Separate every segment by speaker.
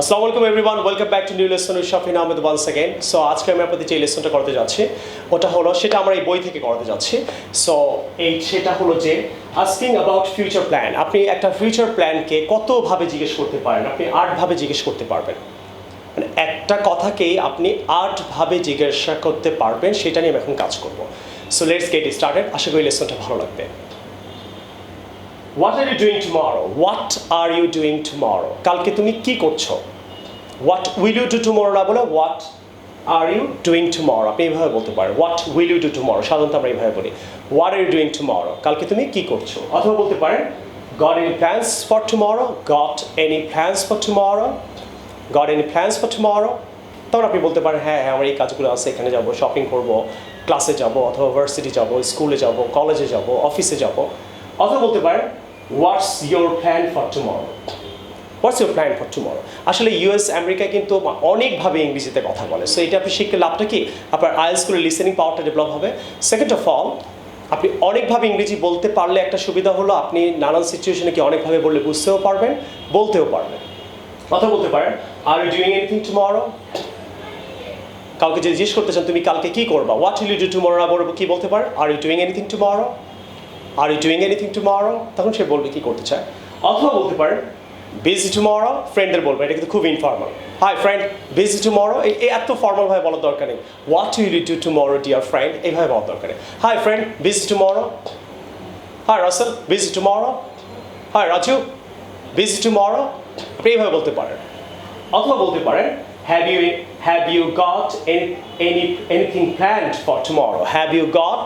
Speaker 1: আসসালামু আলাইকুম everyone, welcome back to new lesson with Shafin Ahmed once again. So আজকে আমি আপনাদের যে লেসনটা করতে যাচ্ছি ওটা হলো, সেটা আমরা এই বই থেকে করতে যাচ্ছি। সো সেটা হলো যে আস্কিং অ্যাবাউট ফিউচার প্ল্যান। আপনি একটা ফিউচার প্ল্যানকে কতভাবে জিজ্ঞেস করতে পারেন? আপনি 8ভাবে জিজ্ঞেস করতে পারবেন। মানে একটা কথাকেই আপনি 8ভাবে জিজ্ঞাসা করতে পারবেন, সেটা নিয়ে আমি এখন কাজ করব। So let's get started. আশা করি লেসনটা ভালো লাগবে। What are you doing tomorrow? What are you doing tomorrow? কালকে তুমি কি করছো? What will you do tomorrow না বলে what are you doing tomorrow? আপনি এইভাবে বলতে পারেন what will you do tomorrow। সাধারণত আমরা এইভাবে বলি what are you doing tomorrow? কালকে তুমি কি করছো? অথবা বলতে পারেন got any plans for tomorrow? Got any plans for tomorrow? Got any plans for tomorrow? তখন আপনি বলতে পারেন হ্যাঁ আমার এই কাজগুলো আছে, এখানে যাব, শপিং করব, ক্লাসে যাব, অথবা ভার্সিটি যাব, স্কুলে যাব, কলেজে যাব, অফিসে যাব। অথবা বলতে পারেন what's your plan for tomorrow. What's your plan for tomorrow. আসলে ইউএস আমেরিকায় কিন্তু অনেকভাবে ইংরেজিতে কথা বলে। সো এটা আপনি শিখলে লাভটা কি? আপনার আইএলটিএস লিসেনিং পাওয়ারটা ডেভেলপ হবে। সেকেন্ড অফ অল, আপনি অনেকভাবে ইংরেজি বলতে পারলে একটা সুবিধা হলো আপনি নানান সিচুয়েশনে কি অনেকভাবে বললে বুঝতেও পারবেন, বলতেও পারবেন। কথা বলতে পারেন are you doing anything tomorrow. কাউকে যদি জিজ্ঞেস করতে চান তুমি কালকে কি করবা, what will you do tomorrow না বলবো কি বলতে পারেন are you doing anything tomorrow. Are you doing anything tomorrow, তখন সে বলবে কি করতে চায়। অথবা বলতে পারেন বিজি টুমরো, ফ্রেন্ডদের বলবে, এটা কিন্তু খুব informal. Hi friend, busy tomorrow, এই এত ফর্মালভাবে বলার দরকার নেই। What will you do tomorrow dear friend, এইভাবে বলার দরকার নেই। Hi friend, busy tomorrow. Hi Russell, busy tomorrow. Hi Raju, busy tomorrow. আপনি এইভাবে বলতে পারেন। অথবা বলতে পারেন have you got anything planned for tomorrow? Have you got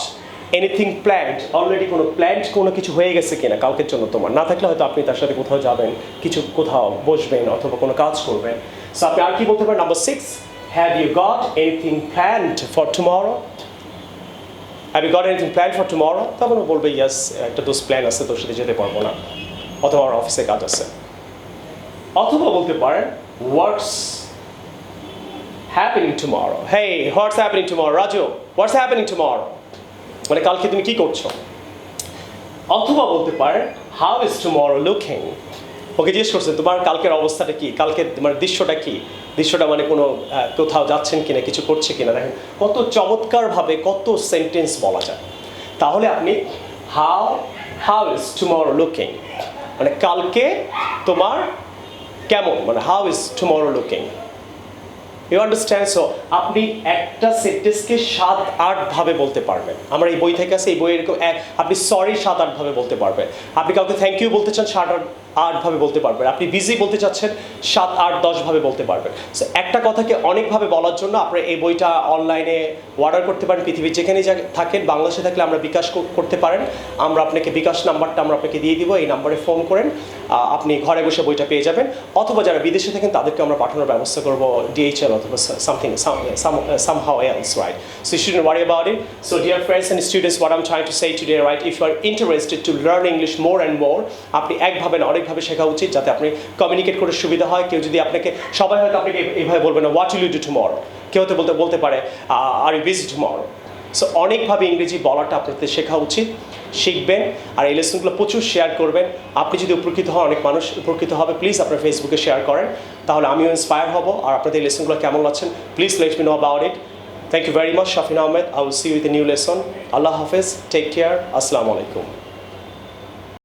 Speaker 1: anything planned? Already কোনো প্ল্যান্ড কোনো কিছু হয়ে গেছে কিনা কালকের জন্য তোমার? না থাকলে হয়তো আপনি তার সাথে কোথাও যাবেন, কিছু কোথাও বসবেন, অথবা কোনো কাজ করবেন। সো আপনি আর কি বলতে পারেন? Number 6, have you got anything planned for tomorrow? Have you got anything planned for tomorrow? তখন বলবে ইয়েস, একটা দোষ প্ল্যান আছে, তোর সাথে যেতে পারবো না, অথবা আমার অফিসে কাজ আছে। অথবা বলতে পারেন what's happening tomorrow? Hey, what's happening tomorrow? Raju, what's happening tomorrow? মানে কালকে তুমি কি করছো? অথবা বলতে পারেন how is tomorrow looking? ওকে জিজ্ঞেস করছেন তোমার কালকের অবস্থাটা কি, কালকের মানে দৃশ্যটা কি, দৃশ্যটা মানে কোনো কোথাও যাচ্ছেন কিনা, কিছু করছে কিনা। দেখেন কত চমৎকারভাবে কত সেন্টেন্স বলা যায়। তাহলে আপনি how is tomorrow looking, মানে কালকে তোমার কেমন, মানে how is tomorrow looking? You understand? So আপনি একটা সেন্টেন্সকে 7-8ভাবে বলতে পারবেন। আমার এই বই থেকে আছে, এই বই এরকম আপনি সরি 7-8ভাবে বলতে পারবেন। আপনি কাউকে থ্যাংক ইউ বলতে চান 7-8ভাবে বলতে পারবেন। আপনি বিজি বলতে চাচ্ছেন 7-8-10ভাবে বলতে পারবেন। সো একটা কথাকে অনেকভাবে বলার জন্য আপনার এই বইটা অনলাইনে অর্ডার করতে পারেন। পৃথিবীর যেখানেই থাকেন, বাংলাদেশে থাকলে আমরা বিকাশ করতে পারেন। আমরা আপনাকে বিকাশ নাম্বারটা আমরা আপনাকে দিয়ে দিব, এই নাম্বারে ফোন করেন, আপনি ঘরে বসে বইটা পেয়ে যাবেন। অথবা যারা বিদেশে থাকেন তাদেরকে আমরা পাঠানোর ব্যবস্থা করব DHL অথবা somehow else, right? So you shouldn't worry about it. So dear friends and students, what I'm trying to say today, right, if you are interested to learn English more and more, আপনি একভাবে না অনেকভাবে শেখা উচিত, যাতে আপনি communicate করে সুবিধা হয়। কেউ যদি আপনাকে, সবাই হয়তো আপনাকে এইভাবে বলবে না what will you do tomorrow, কেউ হয়তো বলতে পারে are you busy tomorrow. So অনেকভাবে ইংরেজি বলাটা আপনাদের শেখা উচিত, শিখবেন। আর এই লেসনগুলো প্রচুর শেয়ার করবেন। আপনি যদি উপকৃত হন, অনেক মানুষ উপকৃত হবে। প্লিজ আপনার ফেসবুকে শেয়ার করেন, তাহলে আমিও ইন্সপায়ার হব। আর আপনাদের এই লেসনগুলো কেমন লাগছেন please let me know about it. Thank you very much, Shafin Ahmed. I will see you with a new lesson. আল্লাহ হাফেজ, টেক কেয়ার, আসসালামু আলাইকুম।